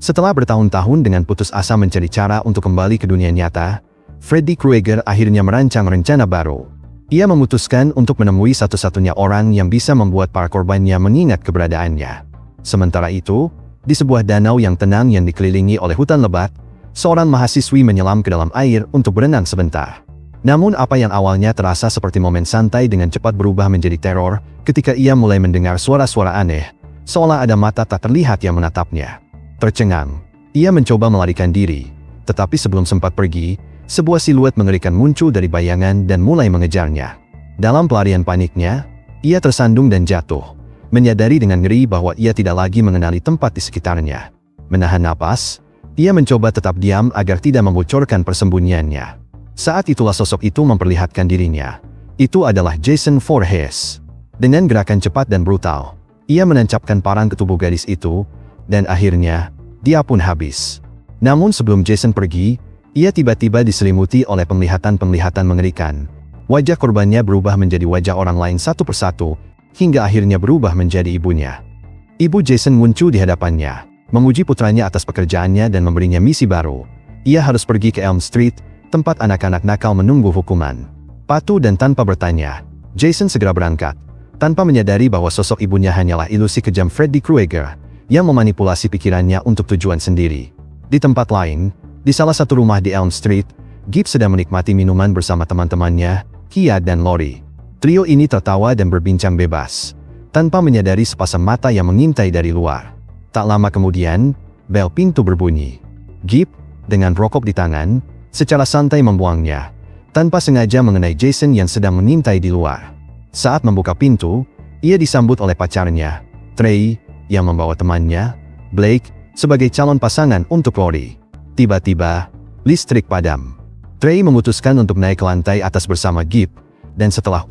Setelah bertahun-tahun dengan putus asa mencari cara untuk kembali ke dunia nyata, Freddy Krueger akhirnya merancang rencana baru. Ia memutuskan untuk menemui satu-satunya orang yang bisa membuat para korbannya mengingat keberadaannya. Sementara itu, di sebuah danau yang tenang yang dikelilingi oleh hutan lebat, seorang mahasiswi menyelam ke dalam air untuk berenang sebentar. Namun apa yang awalnya terasa seperti momen santai dengan cepat berubah menjadi teror ketika ia mulai mendengar suara-suara aneh, seolah ada mata tak terlihat yang menatapnya. Tercengang, ia mencoba melarikan diri, tetapi sebelum sempat pergi, sebuah siluet mengerikan muncul dari bayangan dan mulai mengejarnya. Dalam pelarian paniknya, ia tersandung dan jatuh, menyadari dengan ngeri bahwa ia tidak lagi mengenali tempat di sekitarnya. Menahan napas, ia mencoba tetap diam agar tidak membocorkan persembunyiannya. Saat itulah sosok itu memperlihatkan dirinya. Itu adalah Jason Voorhees. Dengan gerakan cepat dan brutal, ia menancapkan parang ke tubuh gadis itu, dan akhirnya, dia pun habis. Namun sebelum Jason pergi, ia tiba-tiba diselimuti oleh penglihatan-penglihatan mengerikan. Wajah korbannya berubah menjadi wajah orang lain satu persatu, hingga akhirnya berubah menjadi ibunya. Ibu Jason muncul di hadapannya, memuji putranya atas pekerjaannya dan memberinya misi baru. Ia harus pergi ke Elm Street, tempat anak-anak nakal menunggu hukuman. Patuh dan tanpa bertanya, Jason segera berangkat, tanpa menyadari bahwa sosok ibunya hanyalah ilusi kejam Freddy Krueger, yang memanipulasi pikirannya untuk tujuan sendiri. Di tempat lain, di salah satu rumah di Elm Street, Gibbs sedang menikmati minuman bersama teman-temannya, Kia dan Lori. Trio ini tertawa dan berbincang bebas, tanpa menyadari sepasang mata yang mengintai dari luar. Tak lama kemudian, bel pintu berbunyi. Gibbs, dengan rokok di tangan, secara santai membuangnya, tanpa sengaja mengenai Jason yang sedang mengintai di luar. Saat membuka pintu, ia disambut oleh pacarnya, Trey, yang membawa temannya, Blake, sebagai calon pasangan untuk Lori. Tiba-tiba, listrik padam. Trey memutuskan untuk naik ke lantai atas bersama Gibbs, dan setelah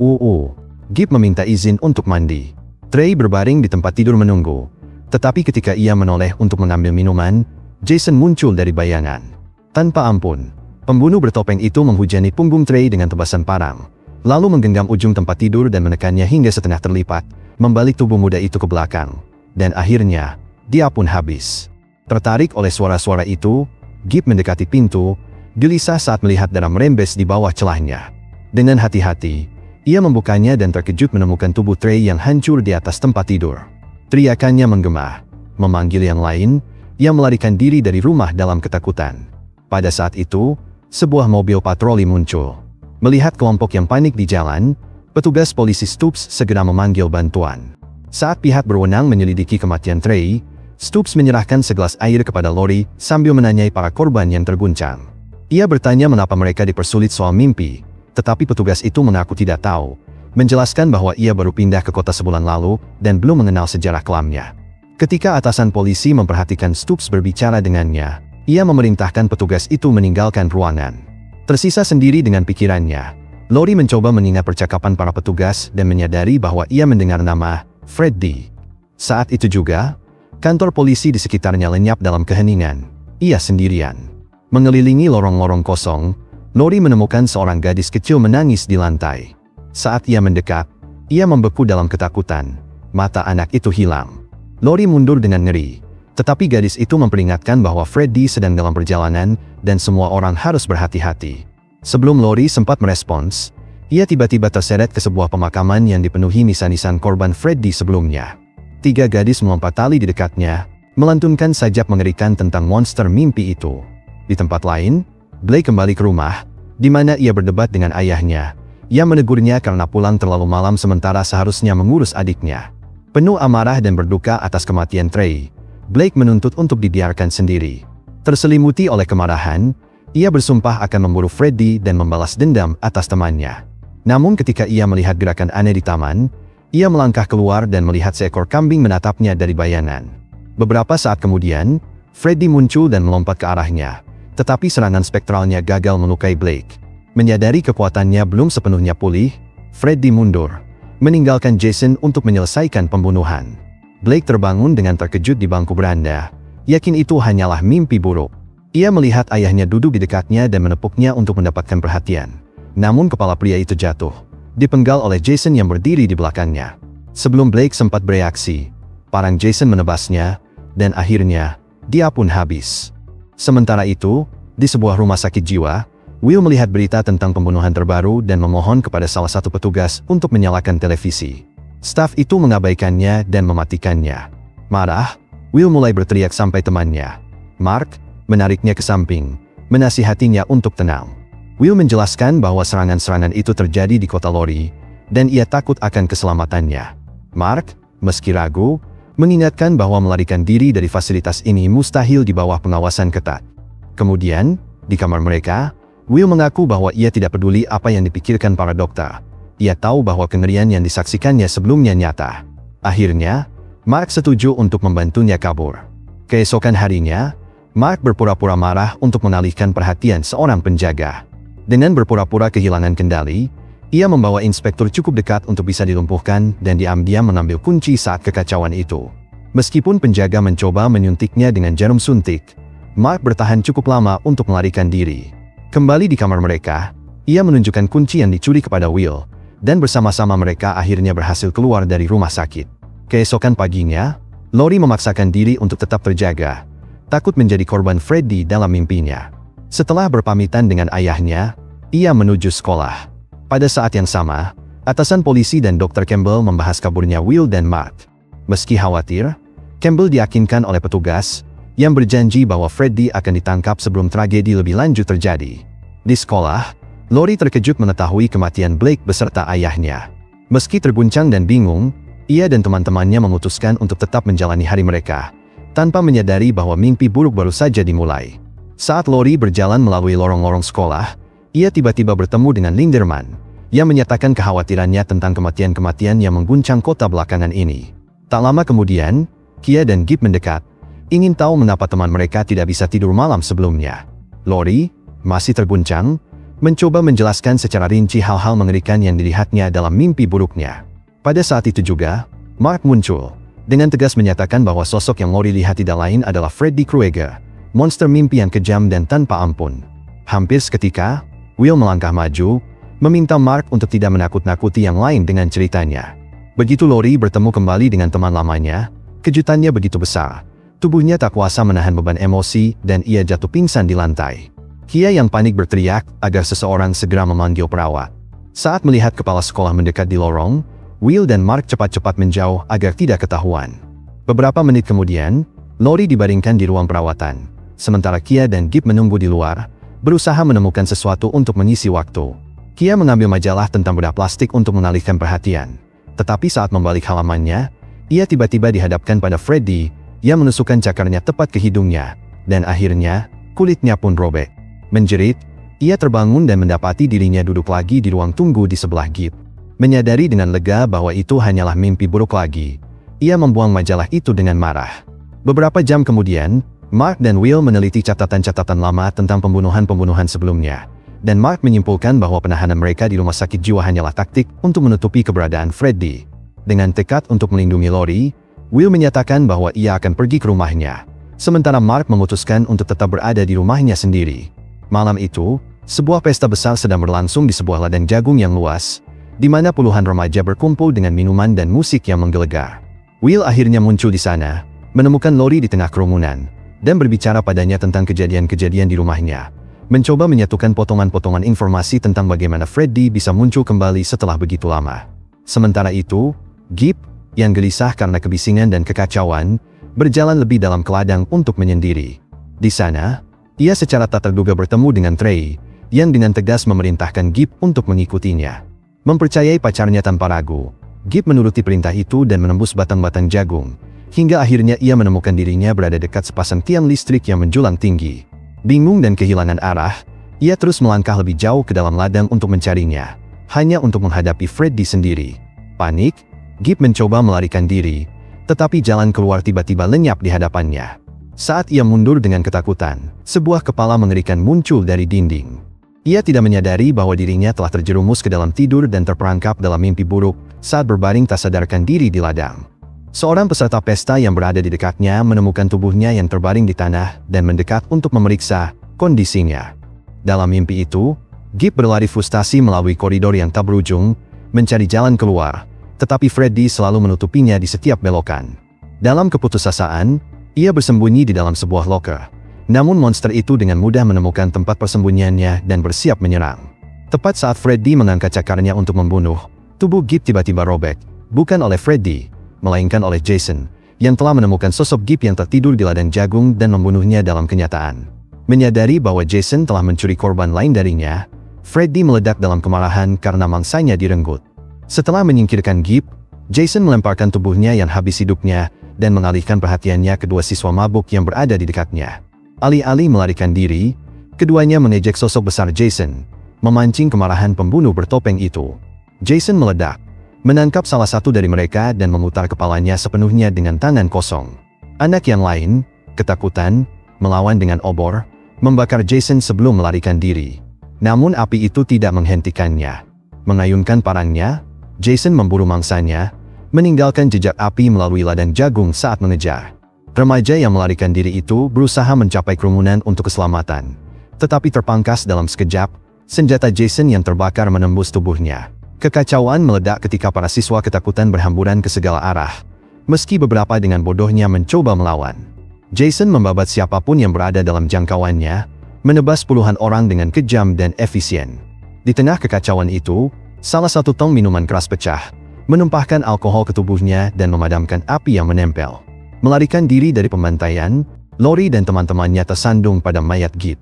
Gibbs meminta izin untuk mandi. Trey berbaring di tempat tidur menunggu, tetapi ketika ia menoleh untuk mengambil minuman, Jason muncul dari bayangan. Tanpa ampun, pembunuh bertopeng itu menghujani punggung Trey dengan tebasan parang, lalu menggenggam ujung tempat tidur dan menekannya hingga setengah terlipat, membalik tubuh muda itu ke belakang. Dan akhirnya, dia pun habis. Tertarik oleh suara-suara itu, Gibbs mendekati pintu, gelisah saat melihat darah merembes di bawah celahnya. Dengan hati-hati, ia membukanya dan terkejut menemukan tubuh Trey yang hancur di atas tempat tidur. Teriakannya menggema, memanggil yang lain, ia melarikan diri dari rumah dalam ketakutan. Pada saat itu, sebuah mobil patroli muncul. Melihat kelompok yang panik di jalan, petugas polisi Stoops segera memanggil bantuan. Saat pihak berwenang menyelidiki kematian Trey, Stoops menyerahkan segelas air kepada Lori sambil menanyai para korban yang terguncang. Ia bertanya mengapa mereka dipersulit soal mimpi, tetapi petugas itu mengaku tidak tahu, menjelaskan bahwa ia baru pindah ke kota sebulan lalu dan belum mengenal sejarah kelamnya. Ketika atasan polisi memperhatikan Stoops berbicara dengannya, ia memerintahkan petugas itu meninggalkan ruangan. Tersisa sendiri dengan pikirannya, Lori mencoba mengingat percakapan para petugas dan menyadari bahwa ia mendengar nama Freddy. Saat itu juga, kantor polisi di sekitarnya lenyap dalam keheningan. Ia sendirian. Mengelilingi lorong-lorong kosong, Lori menemukan seorang gadis kecil menangis di lantai. Saat ia mendekat, ia membeku dalam ketakutan. Mata anak itu hilang. Lori mundur dengan ngeri, tetapi gadis itu memperingatkan bahwa Freddy sedang dalam perjalanan dan semua orang harus berhati-hati. Sebelum Lori sempat merespons, ia tiba-tiba terseret ke sebuah pemakaman yang dipenuhi nisan-nisan korban Freddy sebelumnya. 3 gadis melompat tali di dekatnya, melantunkan sajak mengerikan tentang monster mimpi itu. Di tempat lain, Blake kembali ke rumah, di mana ia berdebat dengan ayahnya. Ia menegurnya karena pulang terlalu malam sementara seharusnya mengurus adiknya. Penuh amarah dan berduka atas kematian Trey, Blake menuntut untuk dibiarkan sendiri. Terselimuti oleh kemarahan, ia bersumpah akan memburu Freddy dan membalas dendam atas temannya. Namun ketika ia melihat gerakan aneh di taman, ia melangkah keluar dan melihat seekor kambing menatapnya dari bayangan. Beberapa saat kemudian, Freddy muncul dan melompat ke arahnya, tetapi serangan spektralnya gagal melukai Blake. Menyadari kekuatannya belum sepenuhnya pulih, Freddy mundur, meninggalkan Jason untuk menyelesaikan pembunuhan. Blake terbangun dengan terkejut di bangku beranda, yakin itu hanyalah mimpi buruk. Ia melihat ayahnya duduk di dekatnya dan menepuknya untuk mendapatkan perhatian. Namun kepala pria itu jatuh, dipenggal oleh Jason yang berdiri di belakangnya. Sebelum Blake sempat bereaksi, parang Jason menebasnya, dan akhirnya, dia pun habis. Sementara itu, di sebuah rumah sakit jiwa, Will melihat berita tentang pembunuhan terbaru dan memohon kepada salah satu petugas untuk menyalakan televisi. Staf itu mengabaikannya dan mematikannya. Marah, Will mulai berteriak sampai temannya, Mark, menariknya ke samping, menasihatinya untuk tenang. Will menjelaskan bahwa serangan-serangan itu terjadi di kota Lori, dan ia takut akan keselamatannya. Mark, meski ragu, mengingatkan bahwa melarikan diri dari fasilitas ini mustahil di bawah pengawasan ketat. Kemudian, di kamar mereka, Will mengaku bahwa ia tidak peduli apa yang dipikirkan para dokter. Ia tahu bahwa kengerian yang disaksikannya sebelumnya nyata. Akhirnya, Mark setuju untuk membantunya kabur. Keesokan harinya, Mark berpura-pura marah untuk mengalihkan perhatian seorang penjaga. Dengan berpura-pura kehilangan kendali, ia membawa inspektur cukup dekat untuk bisa dilumpuhkan dan diam-diam mengambil kunci saat kekacauan itu. Meskipun penjaga mencoba menyuntiknya dengan jarum suntik, Mark bertahan cukup lama untuk melarikan diri. Kembali di kamar mereka, ia menunjukkan kunci yang dicuri kepada Will, dan bersama-sama mereka akhirnya berhasil keluar dari rumah sakit. Keesokan paginya, Lori memaksakan diri untuk tetap terjaga, takut menjadi korban Freddy dalam mimpinya. Setelah berpamitan dengan ayahnya, ia menuju sekolah. Pada saat yang sama, atasan polisi dan Dr. Campbell membahas kaburnya Will dan Mark. Meski khawatir, Campbell diyakinkan oleh petugas yang berjanji bahwa Freddy akan ditangkap sebelum tragedi lebih lanjut terjadi. Di sekolah, Lori terkejut mengetahui kematian Blake beserta ayahnya. Meski terguncang dan bingung, ia dan teman-temannya memutuskan untuk tetap menjalani hari mereka, tanpa menyadari bahwa mimpi buruk baru saja dimulai. Saat Lori berjalan melalui lorong-lorong sekolah, ia tiba-tiba bertemu dengan Linderman, yang menyatakan kekhawatirannya tentang kematian-kematian yang mengguncang kota belakangan ini. Tak lama kemudian, Kia dan Gip mendekat, ingin tahu mengapa teman mereka tidak bisa tidur malam sebelumnya. Lori, masih terguncang, mencoba menjelaskan secara rinci hal-hal mengerikan yang dilihatnya dalam mimpi buruknya. Pada saat itu juga, Mark muncul, dengan tegas menyatakan bahwa sosok yang Lori lihat tidak lain adalah Freddy Krueger, monster mimpi yang kejam dan tanpa ampun. Hampir seketika, Will melangkah maju, meminta Mark untuk tidak menakut-nakuti yang lain dengan ceritanya. Begitu Lori bertemu kembali dengan teman lamanya, kejutannya begitu besar. Tubuhnya tak kuasa menahan beban emosi dan ia jatuh pingsan di lantai. Kia yang panik berteriak agar seseorang segera memanggil perawat. Saat melihat kepala sekolah mendekat di lorong, Will dan Mark cepat-cepat menjauh agar tidak ketahuan. Beberapa menit kemudian, Lori dibaringkan di ruang perawatan, sementara Kia dan Gip menunggu di luar, berusaha menemukan sesuatu untuk mengisi waktu. Kia mengambil majalah tentang bedah plastik untuk mengalihkan perhatian. Tetapi saat membalik halamannya, ia tiba-tiba dihadapkan pada Freddy, yang menusukkan cakarnya tepat ke hidungnya, dan akhirnya, kulitnya pun robek. Menjerit, ia terbangun dan mendapati dirinya duduk lagi di ruang tunggu di sebelah Gip. Menyadari dengan lega bahwa itu hanyalah mimpi buruk lagi, ia membuang majalah itu dengan marah. Beberapa jam kemudian, Mark dan Will meneliti catatan-catatan lama tentang pembunuhan-pembunuhan sebelumnya, dan Mark menyimpulkan bahwa penahanan mereka di rumah sakit jiwa hanyalah taktik untuk menutupi keberadaan Freddy. Dengan tekad untuk melindungi Lori, Will menyatakan bahwa ia akan pergi ke rumahnya, sementara Mark memutuskan untuk tetap berada di rumahnya sendiri. Malam itu, sebuah pesta besar sedang berlangsung di sebuah ladang jagung yang luas, di mana puluhan remaja berkumpul dengan minuman dan musik yang menggelegar. Will akhirnya muncul di sana, menemukan Lori di tengah kerumunan, dan berbicara padanya tentang kejadian-kejadian di rumahnya, mencoba menyatukan potongan-potongan informasi tentang bagaimana Freddy bisa muncul kembali setelah begitu lama. Sementara itu, Gip, yang gelisah karena kebisingan dan kekacauan, berjalan lebih dalam ke ladang untuk menyendiri. Di sana, ia secara tak terduga bertemu dengan Trey, yang dengan tegas memerintahkan Gip untuk mengikutinya. Mempercayai pacarnya tanpa ragu, Gip menuruti perintah itu dan menembus batang-batang jagung, hingga akhirnya ia menemukan dirinya berada dekat sepasang tiang listrik yang menjulang tinggi. Bingung dan kehilangan arah, ia terus melangkah lebih jauh ke dalam ladang untuk mencarinya, hanya untuk menghadapi Freddy sendiri. Panik, Gip mencoba melarikan diri, tetapi jalan keluar tiba-tiba lenyap di hadapannya. Saat ia mundur dengan ketakutan, sebuah kepala mengerikan muncul dari dinding. Ia tidak menyadari bahwa dirinya telah terjerumus ke dalam tidur dan terperangkap dalam mimpi buruk saat berbaring tak sadarkan diri di ladang. Seorang peserta pesta yang berada di dekatnya menemukan tubuhnya yang terbaring di tanah dan mendekat untuk memeriksa kondisinya. Dalam mimpi itu, Gip berlari frustasi melalui koridor yang tak berujung, mencari jalan keluar, tetapi Freddy selalu menutupinya di setiap belokan. Dalam keputusasaan, Ia bersembunyi di dalam sebuah loker. Namun monster itu dengan mudah menemukan tempat persembunyiannya dan bersiap menyerang. Tepat saat Freddy mengangkat cakarnya untuk membunuh, tubuh Gibb tiba-tiba robek, bukan oleh Freddy, melainkan oleh Jason, yang telah menemukan sosok Gibb yang tertidur di ladang jagung dan membunuhnya dalam kenyataan. Menyadari bahwa Jason telah mencuri korban lain darinya, Freddy meledak dalam kemarahan karena mangsanya direnggut. Setelah menyingkirkan Gibb, Jason melemparkan tubuhnya yang habis hidupnya dan mengalihkan perhatiannya kedua siswa mabuk yang berada di dekatnya. Alih-alih melarikan diri, keduanya mengejek sosok besar Jason, memancing kemarahan pembunuh bertopeng itu. Jason meledak, menangkap salah satu dari mereka dan memutar kepalanya sepenuhnya dengan tangan kosong. Anak yang lain, ketakutan, melawan dengan obor, membakar Jason sebelum melarikan diri. Namun api itu tidak menghentikannya. Mengayunkan parangnya, Jason memburu mangsanya, meninggalkan jejak api melalui ladang jagung saat mengejar. Remaja yang melarikan diri itu berusaha mencapai kerumunan untuk keselamatan. Tetapi terpangkas dalam sekejap, senjata Jason yang terbakar menembus tubuhnya. Kekacauan meledak ketika para siswa ketakutan berhamburan ke segala arah. Meski beberapa dengan bodohnya mencoba melawan. Jason membabat siapapun yang berada dalam jangkauannya, menebas puluhan orang dengan kejam dan efisien. Di tengah kekacauan itu, salah satu tong minuman keras pecah, menumpahkan alkohol ke tubuhnya dan memadamkan api yang menempel. Melarikan diri dari pembantaian, Lori dan teman-temannya tersandung pada mayat Gibb.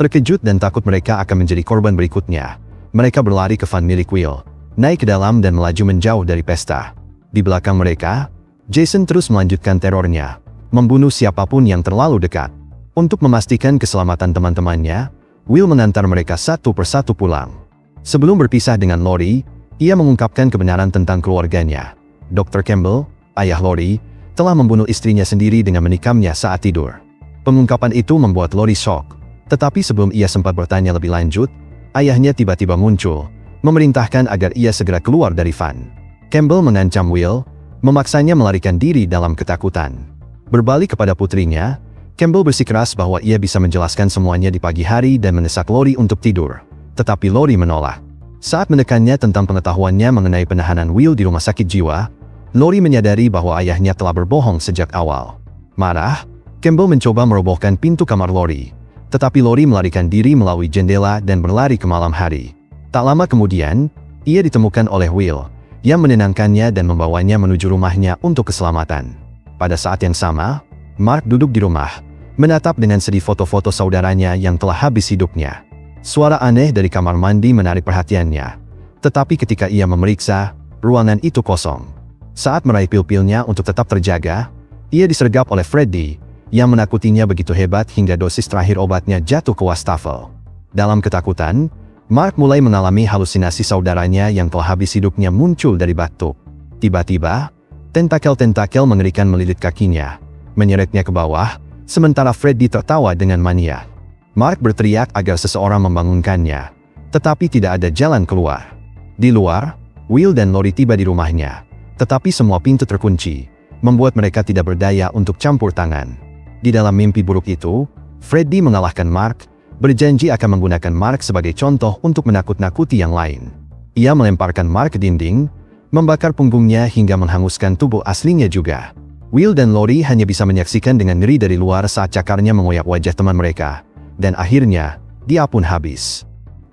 Terkejut dan takut mereka akan menjadi korban berikutnya, mereka berlari ke van milik Will, naik ke dalam dan melaju menjauh dari pesta. Di belakang mereka, Jason terus melanjutkan terornya, membunuh siapapun yang terlalu dekat. Untuk memastikan keselamatan teman-temannya, Will mengantar mereka satu persatu pulang. Sebelum berpisah dengan Lori, ia mengungkapkan kebenaran tentang keluarganya. Dr. Campbell, ayah Lori, telah membunuh istrinya sendiri dengan menikamnya saat tidur. Pengungkapan itu membuat Lori shock. Tetapi sebelum ia sempat bertanya lebih lanjut, ayahnya tiba-tiba muncul, memerintahkan agar ia segera keluar dari van. Campbell mengancam Will, memaksanya melarikan diri dalam ketakutan. Berbalik kepada putrinya, Campbell bersikeras bahwa ia bisa menjelaskan semuanya di pagi hari dan mendesak Lori untuk tidur. Tetapi Lori menolak. Saat menekannya tentang pengetahuannya mengenai penahanan Will di rumah sakit jiwa, Lori menyadari bahwa ayahnya telah berbohong sejak awal. Marah, Campbell mencoba merobohkan pintu kamar Lori. Tetapi Lori melarikan diri melalui jendela dan berlari ke malam hari. Tak lama kemudian, ia ditemukan oleh Will, yang menenangkannya dan membawanya menuju rumahnya untuk keselamatan. Pada saat yang sama, Mark duduk di rumah, menatap dengan sedih foto-foto saudaranya yang telah habis hidupnya. Suara aneh dari kamar mandi menarik perhatiannya. Tetapi ketika ia memeriksa, ruangan itu kosong. Saat meraih pil-pilnya untuk tetap terjaga, ia disergap oleh Freddy, yang menakutinya begitu hebat hingga dosis terakhir obatnya jatuh ke wastafel. Dalam ketakutan, Mark mulai mengalami halusinasi saudaranya yang telah habis hidupnya muncul dari batuk. Tiba-tiba, tentakel-tentakel mengerikan melilit kakinya, menyeretnya ke bawah, sementara Freddy tertawa dengan mania. Mark berteriak agar seseorang membangunkannya, tetapi tidak ada jalan keluar. Di luar, Will dan Lori tiba di rumahnya, tetapi semua pintu terkunci, membuat mereka tidak berdaya untuk campur tangan. Di dalam mimpi buruk itu, Freddy mengalahkan Mark, berjanji akan menggunakan Mark sebagai contoh untuk menakut-nakuti yang lain. Ia melemparkan Mark ke dinding, membakar punggungnya hingga menghanguskan tubuh aslinya juga. Will dan Lori hanya bisa menyaksikan dengan ngeri dari luar saat cakarnya mengoyak wajah teman mereka. Dan akhirnya, dia pun habis.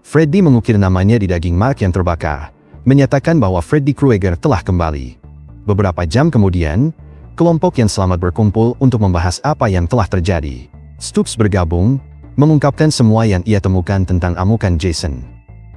Freddy mengukir namanya di daging Mark yang terbakar, menyatakan bahwa Freddy Krueger telah kembali. Beberapa jam kemudian, kelompok yang selamat berkumpul untuk membahas apa yang telah terjadi. Stoops bergabung, mengungkapkan semua yang ia temukan tentang amukan Jason.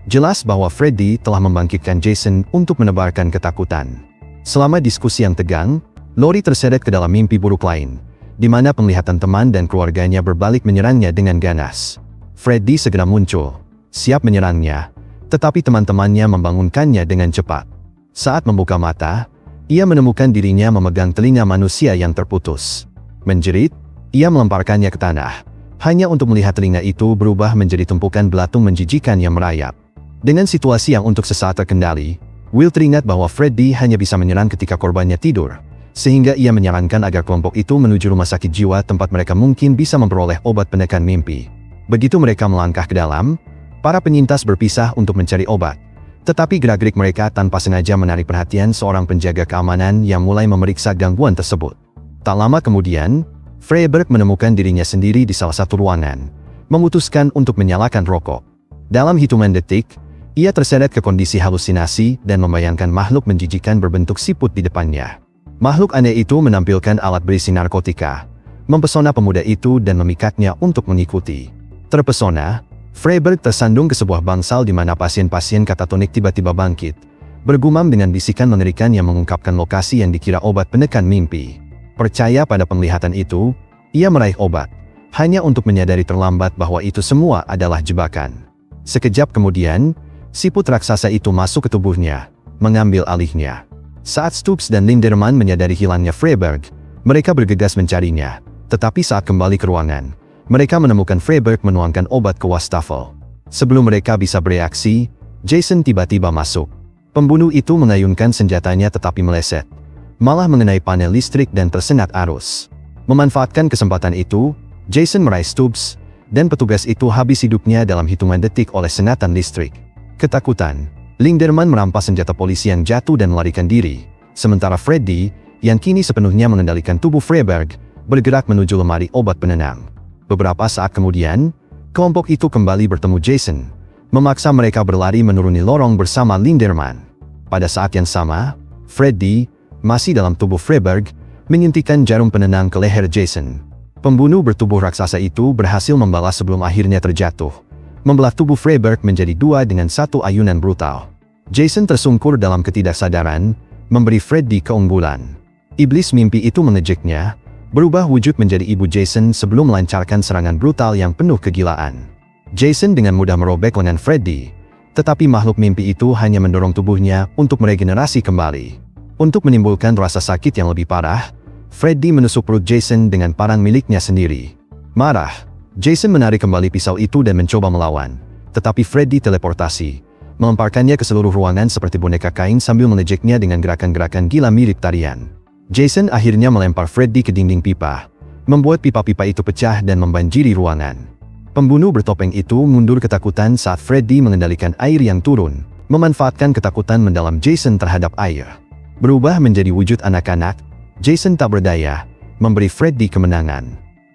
Jelas bahwa Freddy telah membangkitkan Jason untuk menebarkan ketakutan. Selama diskusi yang tegang, Lori terseret ke dalam mimpi buruk lain, di mana penglihatan teman dan keluarganya berbalik menyerangnya dengan ganas. Freddy segera muncul, siap menyerangnya, tetapi teman-temannya membangunkannya dengan cepat. Saat membuka mata, ia menemukan dirinya memegang telinga manusia yang terputus. Menjerit, ia melemparkannya ke tanah, hanya untuk melihat telinga itu berubah menjadi tumpukan belatung menjijikan yang merayap. Dengan situasi yang untuk sesaat terkendali, Will teringat bahwa Freddy hanya bisa menyerang ketika korbannya tidur, sehingga ia menyarankan agar kelompok itu menuju rumah sakit jiwa tempat mereka mungkin bisa memperoleh obat penekan mimpi. Begitu mereka melangkah ke dalam, para penyintas berpisah untuk mencari obat. Tetapi gerak-gerik mereka tanpa sengaja menarik perhatian seorang penjaga keamanan yang mulai memeriksa gangguan tersebut. Tak lama kemudian, Freiberg menemukan dirinya sendiri di salah satu ruangan, memutuskan untuk menyalakan rokok. Dalam hitungan detik, ia terseret ke kondisi halusinasi dan membayangkan makhluk menjijikan berbentuk siput di depannya. Makhluk aneh itu menampilkan alat berisi narkotika, mempesona pemuda itu dan memikatnya untuk mengikuti. Terpesona, Freiberg tersandung ke sebuah bangsal di mana pasien-pasien katatonik tiba-tiba bangkit, bergumam dengan bisikan mengerikan yang mengungkapkan lokasi yang dikira obat penekan mimpi. Percaya pada penglihatan itu, ia meraih obat, hanya untuk menyadari terlambat bahwa itu semua adalah jebakan. Sekejap kemudian, siput raksasa itu masuk ke tubuhnya, mengambil alihnya. Saat Stubbs dan Linderman menyadari hilangnya Freiberg, mereka bergegas mencarinya. Tetapi saat kembali ke ruangan, mereka menemukan Freiberg menuangkan obat ke wastafel. Sebelum mereka bisa bereaksi, Jason tiba-tiba masuk. Pembunuh itu mengayunkan senjatanya tetapi meleset, malah mengenai panel listrik dan tersengat arus. Memanfaatkan kesempatan itu, Jason meraih Stubbs, dan petugas itu habis hidupnya dalam hitungan detik oleh sengatan listrik. Ketakutan, Linderman merampas senjata polisi yang jatuh dan melarikan diri, sementara Freddy, yang kini sepenuhnya mengendalikan tubuh Freiberg, bergerak menuju lemari obat penenang. Beberapa saat kemudian, kelompok itu kembali bertemu Jason, memaksa mereka berlari menuruni lorong bersama Linderman. Pada saat yang sama, Freddy, masih dalam tubuh Freiberg, menyuntikkan jarum penenang ke leher Jason. Pembunuh bertubuh raksasa itu berhasil membalas sebelum akhirnya terjatuh, membelah tubuh Freiberg menjadi dua dengan satu ayunan brutal. Jason tersungkur dalam ketidaksadaran, memberi Freddy keunggulan. Iblis mimpi itu mengejeknya, berubah wujud menjadi ibu Jason sebelum melancarkan serangan brutal yang penuh kegilaan. Jason dengan mudah merobek lengan Freddy, tetapi makhluk mimpi itu hanya mendorong tubuhnya untuk meregenerasi kembali. Untuk menimbulkan rasa sakit yang lebih parah, Freddy menusuk perut Jason dengan parang miliknya sendiri. Marah, Jason menarik kembali pisau itu dan mencoba melawan, tetapi Freddy teleportasi, melemparkannya ke seluruh ruangan seperti boneka kain sambil mengejeknya dengan gerakan-gerakan gila mirip tarian. Jason akhirnya melempar Freddy ke dinding pipa, membuat pipa-pipa itu pecah dan membanjiri ruangan. Pembunuh bertopeng itu mundur ketakutan saat Freddy mengendalikan air yang turun, memanfaatkan ketakutan mendalam Jason terhadap air. Berubah menjadi wujud anak-anak, Jason tak berdaya, memberi Freddy kemenangan.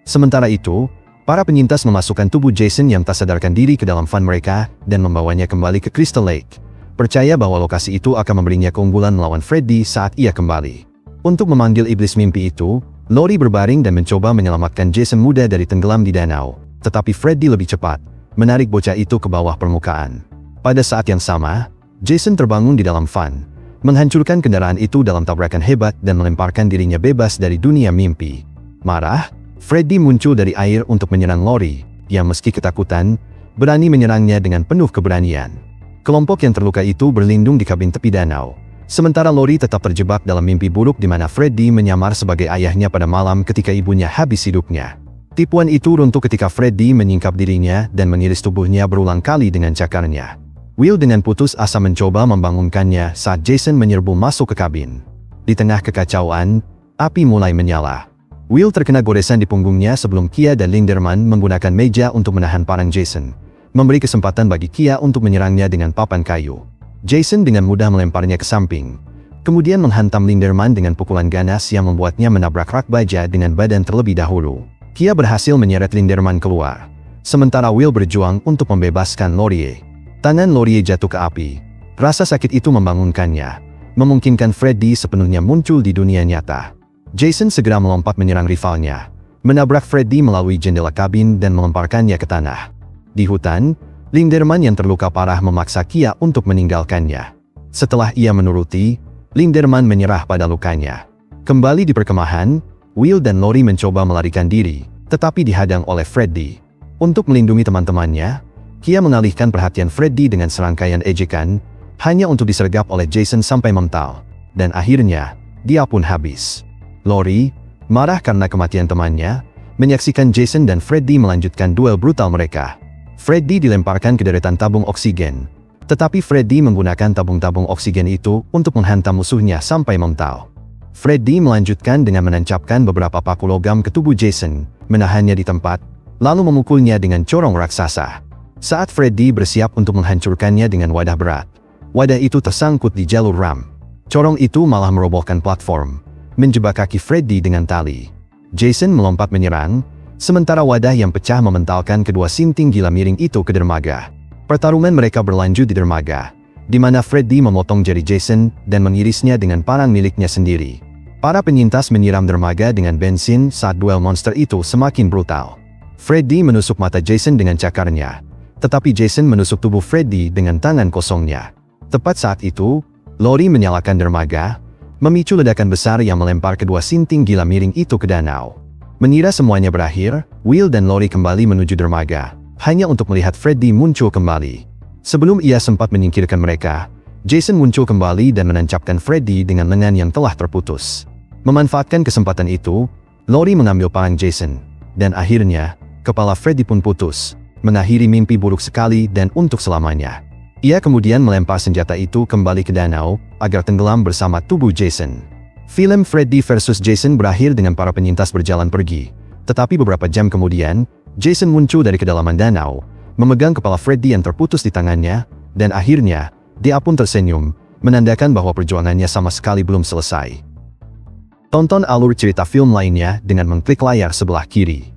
Sementara itu, para penyintas memasukkan tubuh Jason yang tak sadarkan diri ke dalam van mereka dan membawanya kembali ke Crystal Lake, percaya bahwa lokasi itu akan memberinya keunggulan melawan Freddy saat ia kembali. Untuk memanggil iblis mimpi itu, Lori berbaring dan mencoba menyelamatkan Jason muda dari tenggelam di danau, tetapi Freddy lebih cepat, menarik bocah itu ke bawah permukaan. Pada saat yang sama, Jason terbangun di dalam van, menghancurkan kendaraan itu dalam tabrakan hebat dan melemparkan dirinya bebas dari dunia mimpi. Marah, Freddy muncul dari air untuk menyerang Lori, yang meski ketakutan, berani menyerangnya dengan penuh keberanian. Kelompok yang terluka itu berlindung di kabin tepi danau, sementara Lori tetap terjebak dalam mimpi buruk di mana Freddy menyamar sebagai ayahnya pada malam ketika ibunya habis hidupnya. Tipuan itu runtuh ketika Freddy menyingkap dirinya dan mengiris tubuhnya berulang kali dengan cakarnya. Will dengan putus asa mencoba membangunkannya saat Jason menyerbu masuk ke kabin. Di tengah kekacauan, api mulai menyala. Will terkena goresan di punggungnya sebelum Kia dan Linderman menggunakan meja untuk menahan parang Jason, memberi kesempatan bagi Kia untuk menyerangnya dengan papan kayu. Jason dengan mudah melemparnya ke samping, kemudian menghantam Linderman dengan pukulan ganas yang membuatnya menabrak rak baja dengan badan terlebih dahulu. Kia berhasil menyeret Linderman keluar, sementara Will berjuang untuk membebaskan Laurier. Tangan Laurier jatuh ke api. Rasa sakit itu membangunkannya, memungkinkan Freddy sepenuhnya muncul di dunia nyata. Jason segera melompat menyerang rivalnya, menabrak Freddy melalui jendela kabin dan melemparkannya ke tanah. Di hutan, Linderman yang terluka parah memaksa Kia untuk meninggalkannya. Setelah ia menuruti, Linderman menyerah pada lukanya. Kembali di perkemahan, Will dan Lori mencoba melarikan diri, tetapi dihadang oleh Freddy. Untuk melindungi teman-temannya, Kia mengalihkan perhatian Freddy dengan serangkaian ejekan, hanya untuk disergap oleh Jason sampai mental, dan akhirnya, dia pun habis. Lori, marah karena kematian temannya, menyaksikan Jason dan Freddy melanjutkan duel brutal mereka. Freddy dilemparkan ke deretan tabung oksigen, tetapi Freddy menggunakan tabung-tabung oksigen itu untuk menghantam musuhnya sampai mental. Freddy melanjutkan dengan menancapkan beberapa paku logam ke tubuh Jason, menahannya di tempat, lalu memukulnya dengan corong raksasa. Saat Freddy bersiap untuk menghancurkannya dengan wadah berat, wadah itu tersangkut di jalur ram. Corong itu malah merobohkan platform, menjebak kaki Freddy dengan tali. Jason melompat menyerang, sementara wadah yang pecah mementalkan kedua sinting gila miring itu ke dermaga. Pertarungan mereka berlanjut di dermaga, di mana Freddy memotong jari Jason dan mengirisnya dengan parang miliknya sendiri. Para penyintas menyiram dermaga dengan bensin saat duel monster itu semakin brutal. Freddy menusuk mata Jason dengan cakarnya, tetapi Jason menusuk tubuh Freddy dengan tangan kosongnya. Tepat saat itu, Lori menyalakan dermaga, memicu ledakan besar yang melempar kedua sinting gila miring itu ke danau. Mengira semuanya berakhir, Will dan Lori kembali menuju dermaga, hanya untuk melihat Freddy muncul kembali. Sebelum ia sempat menyingkirkan mereka, Jason muncul kembali dan menancapkan Freddy dengan lengan yang telah terputus. Memanfaatkan kesempatan itu, Lori mengambil parang Jason, dan akhirnya, kepala Freddy pun putus, mengakhiri mimpi buruk sekali dan untuk selamanya. Ia kemudian melempar senjata itu kembali ke danau, agar tenggelam bersama tubuh Jason. Film Freddy vs. Jason berakhir dengan para penyintas berjalan pergi. Tetapi beberapa jam kemudian, Jason muncul dari kedalaman danau, memegang kepala Freddy yang terputus di tangannya, dan akhirnya, dia pun tersenyum, menandakan bahwa perjuangannya sama sekali belum selesai. Tonton alur cerita film lainnya dengan mengklik layar sebelah kiri.